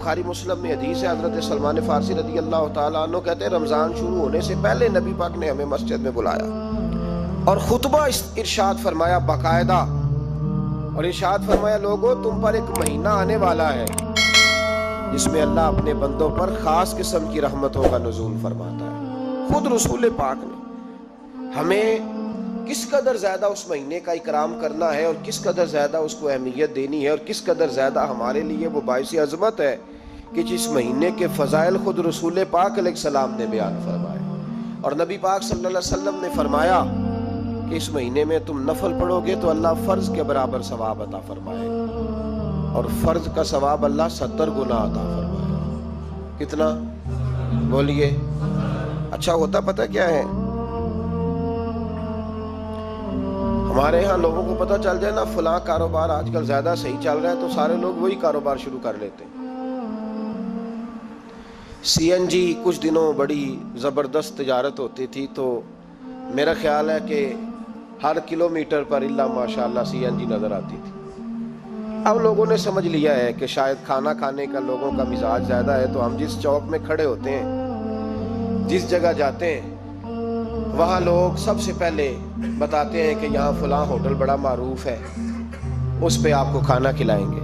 بخاری مسلم میں حدیث ہے، حضرت سلمان فارسی رضی اللہ تعالیٰ عنہ کہتے ہیں رمضان شروع ہونے سے پہلے نبی پاک نے ہمیں مسجد میں بلایا اور خطبہ ارشاد فرمایا باقاعدہ، اور ارشاد فرمایا لوگوں تم پر ایک مہینہ آنے والا ہے جس میں اللہ اپنے بندوں پر خاص قسم کی رحمتوں کا نزول فرماتا ہے۔ خود رسول پاک نے ہمیں کس قدر زیادہ اس مہینے کا اکرام کرنا ہے اور کس قدر زیادہ اس کو اہمیت دینی ہے اور کس قدر زیادہ ہمارے لیے وہ باعث عظمت ہے کہ جس مہینے کے فضائل خود رسول پاک علیہ السلام نے بیان فرمائے، اور نبی پاک صلی اللہ علیہ وسلم نے فرمایا کہ اس مہینے میں تم نفل پڑھو گے تو اللہ فرض کے برابر ثواب عطا فرمائے، اور فرض کا ثواب اللہ 70 گنا عطا فرمائے۔ کتنا بولیے؟ اچھا ہوتا پتہ کیا ہے، ہمارے ہاں لوگوں کو پتہ چل جائے نا فلاں کاروبار آج کل زیادہ صحیح چل رہا ہے تو سارے لوگ وہی کاروبار شروع کر لیتے ہیں۔ سی این جی کچھ دنوں بڑی زبردست تجارت ہوتی تھی، تو میرا خیال ہے کہ ہر کلومیٹر پر الا ماشاءاللہ سی این جی نظر آتی تھی۔ اب لوگوں نے سمجھ لیا ہے کہ شاید کھانا کھانے کا لوگوں کا مزاج زیادہ ہے، تو ہم جس چوک میں کھڑے ہوتے ہیں، جس جگہ جاتے ہیں، وہاں لوگ سب سے پہلے بتاتے ہیں کہ یہاں فلاں ہوٹل بڑا معروف ہے، اس پہ آپ کو کھانا کھلائیں گے۔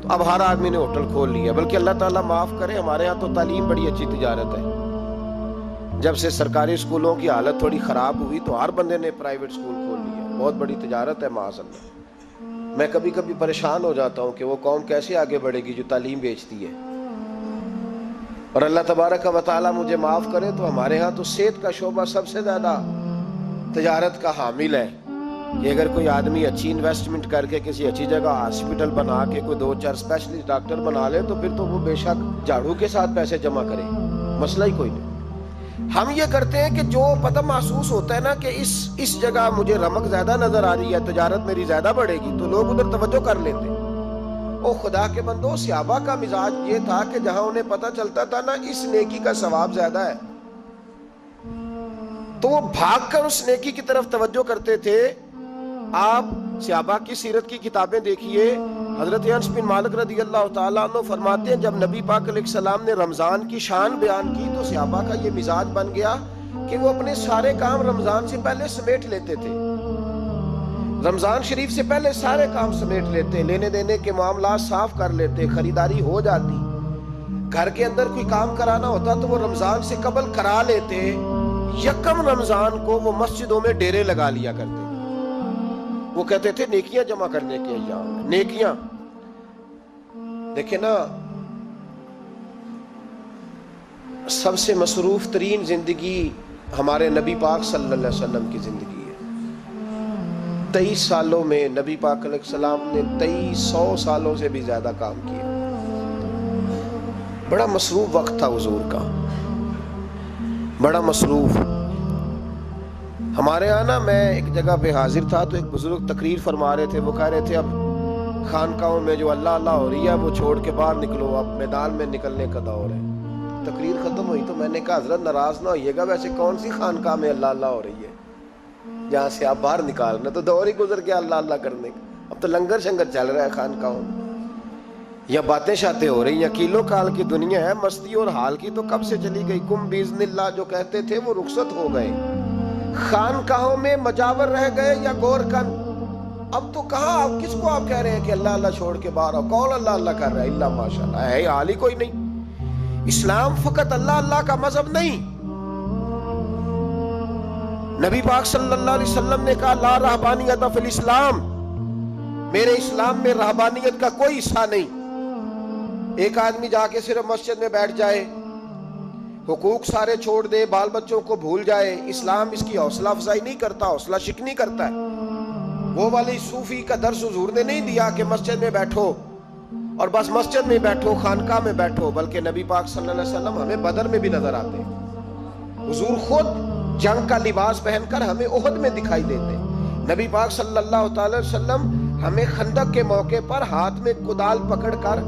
تو اب ہر آدمی نے ہوٹل کھول لیا، بلکہ اللہ تعالیٰ معاف کرے، ہمارے ہاں تو تعلیم بڑی اچھی تجارت ہے۔ جب سے سرکاری اسکولوں کی حالت تھوڑی خراب ہوئی تو ہر بندے نے پرائیویٹ اسکول کھول لیا، بہت بڑی تجارت ہے معاذ اللہ۔ میں کبھی کبھی پریشان ہو جاتا ہوں کہ وہ قوم کیسے آگے بڑھے گی جو تعلیم بیچتی ہے، اور اللہ تبارک و تعالیٰ مجھے معاف کرے تو ہمارے ہاں تو صحت کا شعبہ سب سے زیادہ تجارت کا حامل ہے، کہ اگر کوئی آدمی اچھی انویسٹمنٹ کر کے کسی اچھی جگہ ہاسپٹل بنا کے کوئی 2-4 اسپیشلسٹ ڈاکٹر بنا لے تو پھر تو وہ بے شک جھاڑو کے ساتھ پیسے جمع کرے، مسئلہ ہی کوئی نہیں۔ ہم یہ کرتے ہیں کہ جو پتہ محسوس ہوتا ہے نا کہ اس جگہ مجھے رمق زیادہ نظر آ رہی ہے، تجارت میری زیادہ بڑھے گی، تو لوگ ادھر توجہ کر لیتے ہیں۔ او خدا کے بندو، صحابہ کا مزاج یہ تھا کہ جہاں انہیں پتہ چلتا تھا نا اس نیکی کا ثواب زیادہ ہے تو وہ بھاگ کر اس نیکی کی طرف توجہ کرتے تھے۔ آپ صحابہ کی سیرت کی کتابیں دیکھیے، حضرت انس بن مالک رضی اللہ تعالیٰ عنہ فرماتے ہیں جب نبی پاک علیہ السلام نے رمضان کی شان بیان کی تو صحابہ کا یہ مزاج بن گیا کہ وہ اپنے سارے کام رمضان سے پہلے سمیٹ لیتے تھے، رمضان شریف سے پہلے سارے کام سمیٹ لیتے، لینے دینے کے معاملات صاف کر لیتے، خریداری ہو جاتی، گھر کے اندر کوئی کام کرانا ہوتا تو وہ رمضان سے قبل کرا لیتے، یکم رمضان کو وہ مسجدوں میں ڈیرے لگا لیا کرتے، وہ کہتے تھے نیکیاں جمع کرنے کے ایام، نیکیاں۔ دیکھیں نا، سب سے مصروف ترین زندگی ہمارے نبی پاک صلی اللہ علیہ وسلم کی زندگی ہے۔ 23 سالوں میں نبی پاک علیہ السلام نے 2300 سالوں سے بھی زیادہ کام کیا، بڑا مصروف وقت تھا حضور کا، بڑا مصروف۔ ہمارے یہاں نا میں ایک جگہ پہ حاضر تھا تو ایک بزرگ تقریر فرما رہے تھے، وہ کہہ رہے تھے اب خانقاہوں میں جو اللہ اللہ ہو رہی ہے وہ چھوڑ کے باہر نکلو، اب میدان میں نکلنے کا دور ہے۔ تقریر ختم ہوئی تو میں نے کہا حضرت ناراض نہ ہوئیے گا، ویسے کون سی خانقاہ میں اللہ اللہ ہو رہی ہے جہاں سے آپ باہر نکالنا، تو دور ہی گزر گیا اللہ اللہ کرنے کا، اب تو لنگر شنگر چل رہا ہے خانقاہوں میں، یا باتیں شاتیں ہو رہی ہیں، کیلو کال کی دنیا ہے، مستی اور حال کی تو کب سے چلی گئی، کم باذن اللہ جو کہتے تھے وہ رخصت ہو گئے، خانقاہوں میں مجاور رہ گئے یا گور کن۔ اب تو کہاں، اب کس کو آپ کہہ رہے ہیں کہ اللہ اللہ چھوڑ کے باہر آؤ، کون اللہ اللہ کر رہا ہے، اللہ ماشاءاللہ ہے، حال ہی کوئی نہیں۔ اسلام فقط اللہ اللہ کا مذہب نہیں، نبی پاک صلی اللہ علیہ وسلم نے کہا لا رہبانیت فی الاسلام، میرے اسلام میں رہبانیت کا کوئی حصہ نہیں۔ ایک آدمی جا کے صرف مسجد میں بیٹھ جائے، حقوق سارے چھوڑ دے، بال بچوں کو بھول جائے، اسلام اس کی حوصلہ افزائی نہیں کرتا، حوصلہ شکنی کرتا ہے۔ وہ والی صوفی کا درس حضور نے نہیں دیا کہ مسجد میں بیٹھو اور بس مسجد میں بیٹھو، خانقاہ میں بیٹھو، بلکہ نبی پاک صلی اللہ علیہ وسلم ہمیں بدر میں بھی نظر آتے ہیں، حضور خود جنگ کا لباس پہن کر ہمیں احد میں دکھائی دیتے ہیں، نبی پاک صلی اللہ تعالی وسلم ہمیں خندق کے موقع پر ہاتھ میں کدال پکڑ کر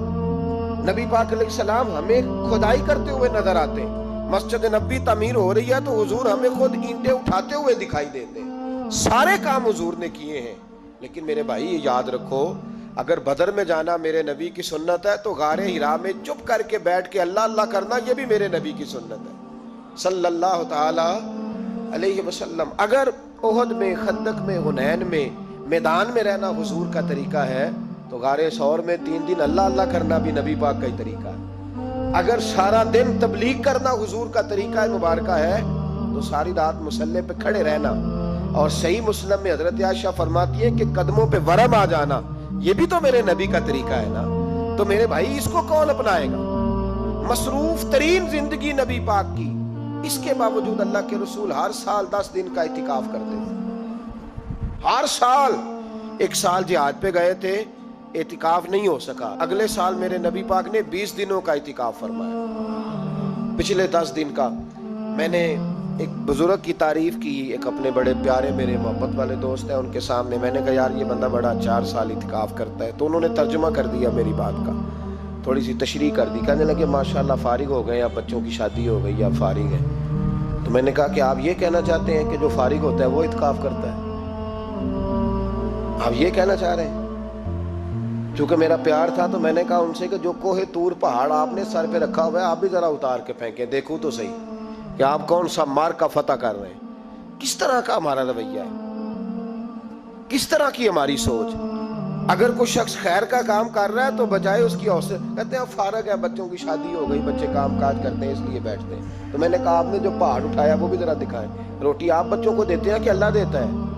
نبی پاک علیہ السلام ہمیں کھدائی کرتے ہوئے نظر آتے ہیں، مسجد نبوی تعمیر ہو رہی ہے تو حضور ہمیں خود اینٹیں اٹھاتے ہوئے دکھائی دیتے ہیں، سارے کام حضور نے کیے ہیں۔ لیکن میرے بھائی یہ یاد رکھو، اگر بدر میں جانا میرے نبی کی سنت ہے تو غار حرا میں چپ کر کے بیٹھ کے اللہ اللہ کرنا یہ بھی میرے نبی کی سنت ہے صلی اللہ تعالی علیہ وسلم. اگر احد میں، خندق میں، حنین میں میدان میں رہنا حضور کا طریقہ ہے تو غار ثور میں 3 دن اللہ اللہ کرنا بھی نبی پاک کا ہی طریقہ ہے. اگر سارا دن تبلیغ کرنا حضور کا طریقہ مبارکہ ہے تو ساری رات مصلی پہ کھڑے رہنا. اور صحیح مسلم میں حضرت عائشہ فرماتی ہے کہ قدموں پہ ورم آ جانا یہ بھی تو میرے نبی کا طریقہ ہے نا. تو میرے بھائی اس کو کون اپنائے گا؟ مصروف ترین زندگی نبی پاک کی، اس کے باوجود اللہ کے رسول ہر سال 10 دن کا اعتکاف کرتے تھے. ہر سال. ایک سال جہاد پہ گئے تھے، اعتکاف نہیں ہو سکا. اگلے سال میرے نبی پاک نے 20 دنوں کا اعتکاف فرمایا. پچھلے 10 دن کا. میں نے ایک بزرگ کی تعریف کی، ایک اپنے بڑے پیارے میرے محبت والے دوست ہیں، ان کے سامنے میں نے کہا یار یہ بندہ بڑا 4 سال اعتکاف کرتا ہے. تو انہوں نے ترجمہ کر دیا میری بات کا، تھوڑی سی تشریح کر دی. کہنے لگے ماشاءاللہ فارغ ہو گئے، اب بچوں کی شادی ہو گئی، اب فارغ ہیں. تو میں نے کہا کہ آپ یہ کہنا چاہتے ہیں کہ جو فارغ ہوتا ہے وہ اعتکاف کرتا ہے؟ آپ یہ کہنا چاہ رہے ہیں؟ چونکہ میرا پیار تھا تو میں نے کہا ان سے کہ جو کوہ طور پہاڑ آپ نے سر پہ رکھا ہوا ہے آپ بھی ذرا اتار کے پھینکیں، دیکھوں تو صحیح کہ آپ کون سا مار کا فتح کر رہے ہیں. کس طرح کا ہمارا رویہ ہے، کس طرح کی ہماری سوچ. اگر کوئی شخص خیر کا کام کر رہا ہے تو بجائے اس کی حوصلے کہتے ہیں فارغ ہے، بچوں کی شادی ہو گئی، بچے کام کاج کرتے ہیں اس لیے بیٹھتے ہیں. تو میں نے کہا آپ نے جو پہاڑ اٹھایا وہ بھی ذرا دکھائیں. روٹی آپ بچوں کو دیتے ہیں کہ اللہ دیتا ہے؟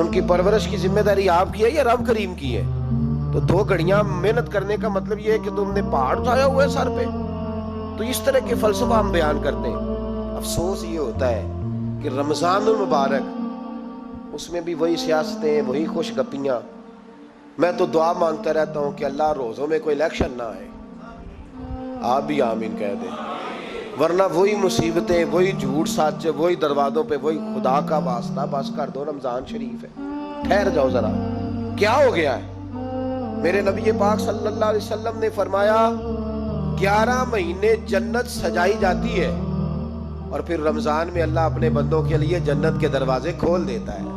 ان کی پرورش کی ذمہ داری آپ کی ہے یا رب کریم کی ہے؟ تو 2 گھڑیاں محنت کرنے کا مطلب یہ ہے کہ تم نے پہاڑ اٹھایا ہوا ہے سر پہ. تو اس طرح کے فلسفہ ہم بیان کرتے ہیں. افسوس یہ ہوتا ہے کہ رمضان المبارک اس میں بھی وہی سیاستیں، وہی خوش گپیاں. میں تو دعا مانگتا رہتا ہوں کہ اللہ روزوں میں کوئی الیکشن نہ آئے. آپ بھی آمین کہہ دیں. ورنہ وہی مصیبتیں، وہی جھوٹ سچ، وہی دروازوں پہ وہی. خدا کا واسطہ بس کر دو، رمضان شریف ہے، ٹھہر جاؤ ذرا. کیا ہو گیا ہے؟ میرے نبی پاک صلی اللہ علیہ وسلم نے فرمایا 11 مہینے جنت سجائی جاتی ہے اور پھر رمضان میں اللہ اپنے بندوں کے لیے جنت کے دروازے کھول دیتا ہے.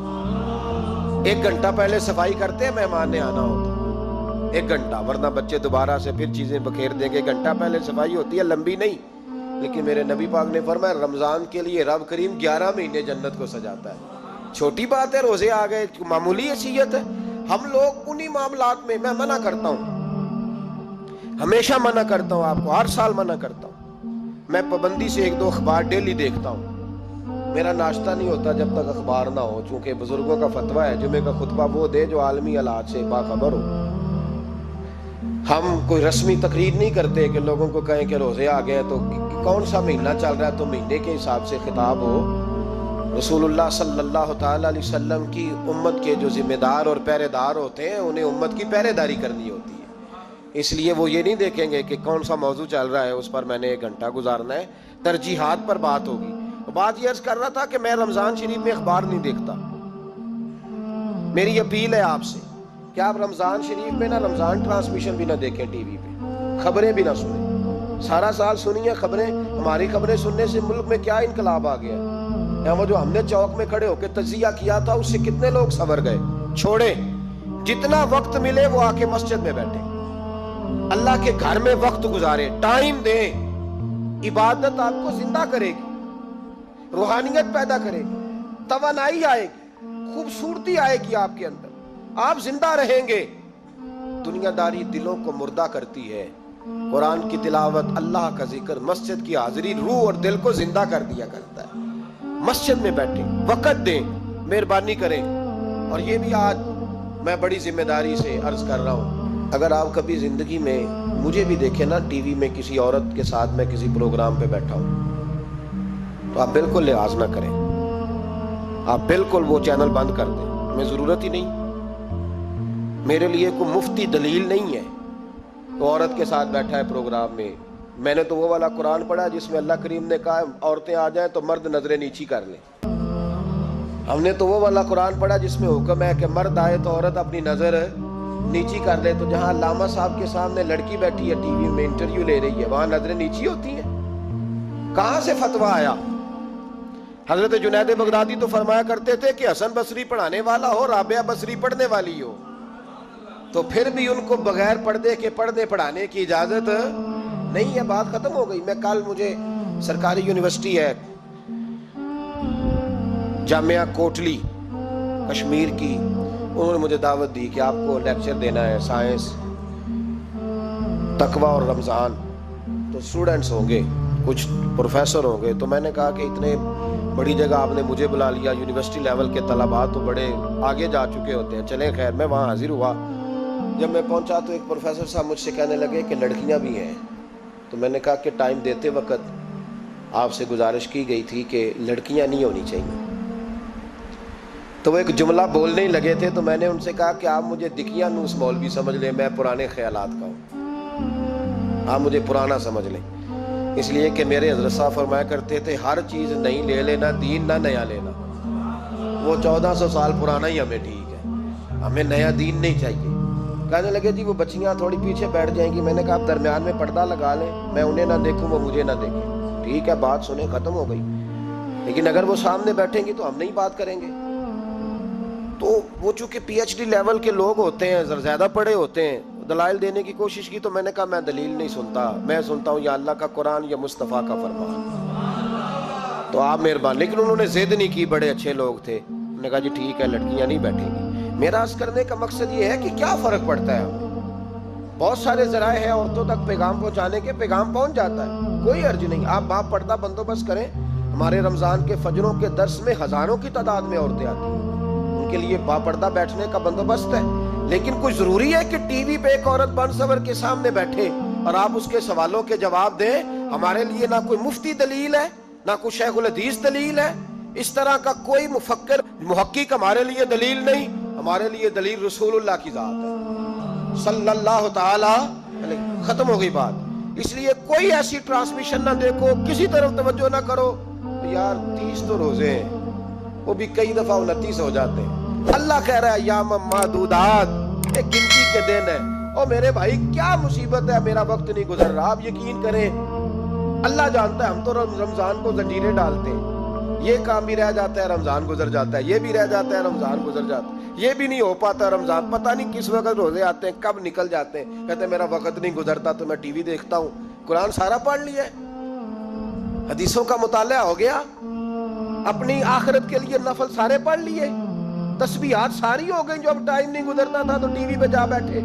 1 گھنٹہ پہلے صفائی کرتے ہیں مہمان نے آنا ہو تو 1 گھنٹہ، ورنہ بچے دوبارہ سے پھر چیزیں بکھیر دیں گے. 1 گھنٹہ پہلے صفائی ہوتی ہے، لمبی نہیں. لیکن میرے نبی پاک نے فرمایا رمضان کے لیے رب کریم 11 مہینے جنت کو سجاتا ہے. چھوٹی بات ہے، روزے آ گئے، معمولی حیثیت ہے. ہم لوگ انہی معاملات میں، میں منع کرتا ہوں، ہمیشہ منع کرتا ہوں، آپ کو ہر سال منع کرتا ہوں. میں پابندی سے 1-2 اخبار ڈیلی دیکھتا ہوں. میرا ناشتہ نہیں ہوتا جب تک اخبار نہ ہو، چونکہ بزرگوں کا فتویٰ ہے جمعے کا خطبہ وہ دے جو عالمی حالات سے باخبر ہو. ہم کوئی رسمی تقریر نہیں کرتے کہ لوگوں کو کہیں کہ روزے آ گئے تو کون سا مہینہ چل رہا ہے تو مہینے کے حساب سے خطاب ہو. رسول اللہ صلی اللہ تعالی علیہ وسلم کی امت کے جو ذمہ دار اور پہرے دار ہوتے ہیں انہیں امت کی پہرے داری کرنی ہوتی ہے. اس لیے وہ یہ نہیں دیکھیں گے کہ کون سا موضوع چل رہا ہے اس پر میں نے 1 گھنٹہ گزارنا ہے. ترجیحات پر بات ہوگی. بات یہ عرض کر رہا تھا کہ میں رمضان شریف میں اخبار نہیں دیکھتا. میری اپیل ہے آپ سے کہ آپ رمضان شریف میں نہ رمضان ٹرانسمیشن بھی نہ دیکھیں، ٹی وی پہ خبریں بھی نہ سنیں. سارا سال سنیے خبریں. ہماری خبریں سننے سے ملک میں کیا انقلاب آ گیا. وہ جو ہم نے چوک میں کھڑے ہو کے تجزیہ کیا تھا اس سے کتنے لوگ سنور گئے. چھوڑے، جتنا وقت ملے وہ آ کے مسجد میں بیٹھے، اللہ کے گھر میں وقت گزارے، ٹائم دیں. عبادت آپ کو زندہ کرے گی، روحانیت پیدا کرے گی، توانائی آئے گی، خوبصورتی آئے گی آپ کے اندر، آپ زندہ رہیں گے. دنیا داری دلوں کو مردہ کرتی ہے. قرآن کی تلاوت، اللہ کا ذکر، مسجد کی حاضری روح اور دل کو زندہ کر دیا کرتا ہے. مسجد میں بیٹھیں، وقت دیں، مہربانی کریں. اور یہ بھی آج میں بڑی ذمہ داری سے عرض کر رہا ہوں، اگر آپ کبھی زندگی میں مجھے بھی دیکھیں نا ٹی وی میں کسی عورت کے ساتھ میں کسی پروگرام پہ بیٹھا ہوں تو آپ بالکل لحاظ نہ کریں. آپ بالکل وہ چینل بند کر دیں. ہمیں ضرورت ہی نہیں. میرے لیے کوئی مفتی دلیل نہیں ہے. تو عورت کے ساتھ بیٹھا ہے پروگرام میں. میں نے تو وہ والا قرآن پڑھا جس میں اللہ کریم نے کہا عورتیں آ جائیں تو مرد نظریں نیچی کر لیں. ہم نے تو وہ والا قرآن پڑھا جس میں حکم ہے کہ مرد آئے تو عورت اپنی نظر نیچی کر لے. تو جہاں علامہ صاحب کے سامنے لڑکی بیٹھی ہے ٹی وی میں انٹرویو لے رہی ہے وہاں نظریں نیچی ہوتی ہیں؟ کہاں سے فتویٰ آیا؟ حضرت جنید بغدادی تو فرمایا کرتے تھے کہ حسن بصری پڑھانے والا ہو، رابعہ بصری پڑھنے والی ہو. تو پھر بھی ان کو بغیر پردے کے پردے پڑھانے کی اجازت نہیں ہے. بات ختم ہو گئی. میں کل مجھے سرکاری یونیورسٹی ہے جامعہ کوٹلی کشمیر کی, انہوں نے مجھے دعوت دی کہ آپ کو لیکچر دینا ہے سائنس تقوی اور رمضان. تو اسٹوڈنٹس ہوں گے, کچھ پروفیسر ہوں گے. تو میں نے کہا کہ اتنے بڑی جگہ آپ نے مجھے بلا لیا, یونیورسٹی لیول کے طلباء تو بڑے آگے جا چکے ہوتے ہیں. چلیں خیر, میں وہاں حاضر ہوا. جب میں پہنچا تو ایک پروفیسر صاحب مجھ سے کہنے لگے کہ لڑکیاں بھی ہیں. تو میں نے کہا کہ ٹائم دیتے وقت آپ سے گزارش کی گئی تھی کہ لڑکیاں نہیں ہونی چاہیے. تو وہ ایک جملہ بولنے ہی لگے تھے. تو میں نے ان سے کہا کہ آپ مجھے دکھیاں نوس مولوی سمجھ لیں, میں پرانے خیالات کا ہوں, آپ مجھے پرانا سمجھ لیں. اس لیے کہ میرے حضرت صاحب فرمایا کرتے تھے ہر چیز نہیں لے لینا, دین نہ نیا لینا. وہ 1400 سال پرانا ہی ہمیں ٹھیک ہے, ہمیں نیا دین نہیں چاہیے. کہنے لگے جی وہ بچیاں تھوڑی پیچھے بیٹھ جائیں گی. میں نے کہا آپ درمیان میں پردہ لگا لیں, میں انہیں نہ دیکھوں وہ مجھے نہ دیکھیں. ٹھیک ہے, بات سنیں, ختم ہو گئی. لیکن اگر وہ سامنے بیٹھیں گی تو ہم نہیں بات کریں گے. تو وہ چونکہ پی ایچ ڈی لیول کے لوگ ہوتے ہیں, زیادہ پڑھے ہوتے ہیں, دلائل دینے کی کوشش کی. تو میں نے کہا میں دلیل نہیں سنتا, میں سنتا ہوں یا اللہ کا قرآن یا مصطفیٰ کا فرمان. تو آپ مہربان. لیکن انہوں نے ضد نہیں کی, بڑے اچھے لوگ تھے. انہوں نے کہا جی ٹھیک ہے لڑکیاں نہیں بیٹھیں گی. میرا عرض کرنے کا مقصد یہ ہے کہ کیا فرق پڑتا ہے ہمیں. بہت سارے ذرائع ہیں عورتوں تک پیغام پہنچانے کے, پیغام پہنچ جاتا ہے, کوئی حرج نہیں. آپ باپ پردہ بندوبست کریں. ہمارے رمضان کے فجروں کے درس میں ہزاروں کی تعداد میں عورتیں آتی ہیں, ان کے لیے باپردہ بیٹھنے کا بندوبست ہے. لیکن کوئی ضروری ہے کہ ٹی وی پہ ایک عورت بن سور کے سامنے بیٹھے اور آپ اس کے سوالوں کے جواب دیں؟ ہمارے لیے نہ کوئی مفتی دلیل ہے, نہ کوئی شیخ الحدیث دلیل ہے. اس طرح کا کوئی مفکر محقق ہمارے لیے دلیل نہیں. ہمارے لیے دلیل رسول اللہ کی ذات ہے صلی اللہ تعالی علیہ. ختم ہو گئی بات. اس لیے کوئی ایسی ٹرانسمیشن نہ دیکھو, کسی طرف توجہ نہ کرو. یار 30 تو روزے ہیں, وہ بھی کئی دفعہ 29 ہو جاتے ہیں. اللہ کہہ رہا ہے یا معدودات, ایک گنتی کے دن ہے. اور میرے بھائی کیا مصیبت ہے, میرا وقت نہیں گزر رہا. آپ یقین کریں, اللہ جانتا ہے, ہم تو رمضان کو زنجیریں ڈالتے ہیں. یہ کام بھی رہ جاتا ہے, رمضان گزر جاتا ہے. یہ بھی رہ جاتا ہے, رمضان گزر جاتا ہے. یہ بھی نہیں ہو پاتا رمضان, پتہ نہیں کس وقت روزے آتے ہیں, کب نکل جاتے ہیں. کہتے ہیں میرا وقت نہیں گزرتا تو میں ٹی وی دیکھتا ہوں. قرآن سارا پڑھ لیا ہے, حدیثوں کا مطالعہ ہو گیا, اپنی آخرت کے لیے نفل سارے پڑھ لیے, تسبیحات ساری ہو گئی. جو اب ٹائم نہیں گزرتا تھا تو ٹی وی پہ جا بیٹھے.